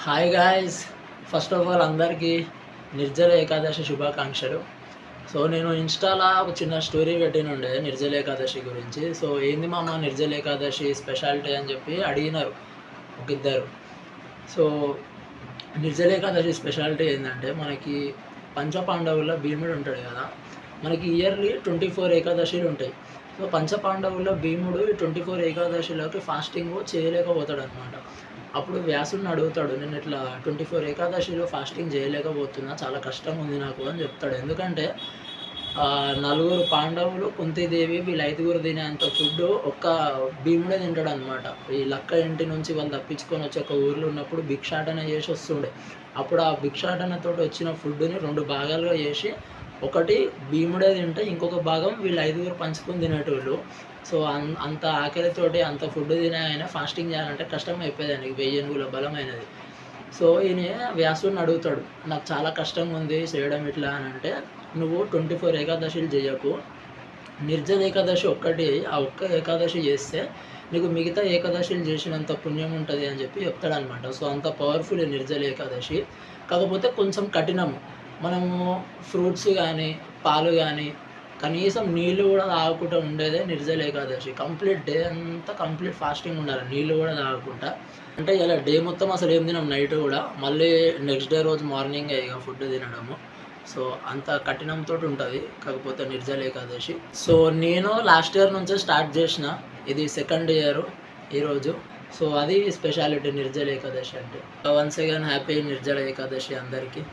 Hi guys, first of all అందరికీ నిర్జల ఏకాదశి శుభాకాంక్షలు. So నేను ఇన్స్టాలో ఒక చిన్న స్టోరీ పెట్టినుండే నిర్జల ఏకాదశి గురించి. సో ఏంది మామ నిర్జల ఏకాదశి స్పెషాలిటీ అని చెప్పి అడిగినారు ఒక ఇద్దరు. సో నిర్జల ఏకాదశి స్పెషాలిటీ ఏంటంటే, మనకి పంచపాండవుల్లో భీముడు ఉంటాడు కదా, మనకి ఇయర్లీ 24 ఏకాదశిలు ఉంటాయి. సో పంచపాండవుల్లో భీముడు 24 ఏకాదశిలోకి ఫాస్టింగ్ చేయలేకపోతాడు అనమాట. అప్పుడు వ్యాసుడిని అడుగుతాడు, నేను ఇట్లా 24 ఏకాదశిలో ఫాస్టింగ్ చేయలేకపోతున్నా, చాలా కష్టం ఉంది నాకు అని చెప్తాడు. ఎందుకంటే నలుగురు పాండవులు, కుంతీదేవి, వీళ్ళ ఐదుగురు తినేంత ఫుడ్ ఒక్క భీముడే తింటాడు అనమాట. ఈ లక్క ఇంటి నుంచి వాళ్ళు తప్పించుకొని వచ్చి ఒక ఊర్లో ఉన్నప్పుడు భిక్షాటన చేసి వస్తుండే. అప్పుడు ఆ భిక్షాటనతో వచ్చిన ఫుడ్ని 2 భాగాలుగా చేసి, ఒకటి భీముడే తింటే ఇంకొక భాగం వీళ్ళు ఐదుగురు పంచుకొని తినేటోళ్ళు. సో అంత ఆకలితోటి అంత ఫుడ్ తినే ఆయన ఫాస్టింగ్ చేయాలంటే కష్టం అయిపోయేది ఆయనకి, 1000 ఏనుగుల బలమైనది. సో ఈయన వ్యాసుడిని అడుగుతాడు, నాకు చాలా కష్టంగా ఉంది చేయడం ఇట్లా అని అంటే, నువ్వు 24 ఏకాదశిలు చేయకు, నిర్జల ఏకాదశి ఒక్కటి, ఆ ఒక్క ఏకాదశి చేస్తే నీకు మిగతా ఏకాదశిలు చేసినంత పుణ్యం ఉంటుంది అని చెప్పి చెప్తాడనమాట. సో అంత పవర్ఫుల్ నిర్జల ఏకాదశి. కాకపోతే కొంచెం కఠినము. మనము ఫ్రూట్స్ కానీ పాలు కానీ కనీసం నీళ్ళు కూడా తాగకుండా ఉండేదే నిర్జల ఏకాదశి. కంప్లీట్ డే అంతా కంప్లీట్ ఫాస్టింగ్ ఉండాలి, నీళ్ళు కూడా తాగకుండా. అంటే ఇలా డే మొత్తం అసలు ఏం తినం, నైట్ కూడా, మళ్ళీ నెక్స్ట్ డే రోజు మార్నింగ్ ఇక ఫుడ్ తినడము. సో అంత కఠినంతో ఉంటుంది కాకపోతే నిర్జల ఏకాదశి. సో నేను లాస్ట్ ఇయర్ నుంచే స్టార్ట్ చేసిన, ఇది 2nd ఇయర్ ఈరోజు. సో అది స్పెషాలిటీ నిర్జల ఏకాదశి అంటే. Once again happy Nirjala Ekadashi అందరికీ.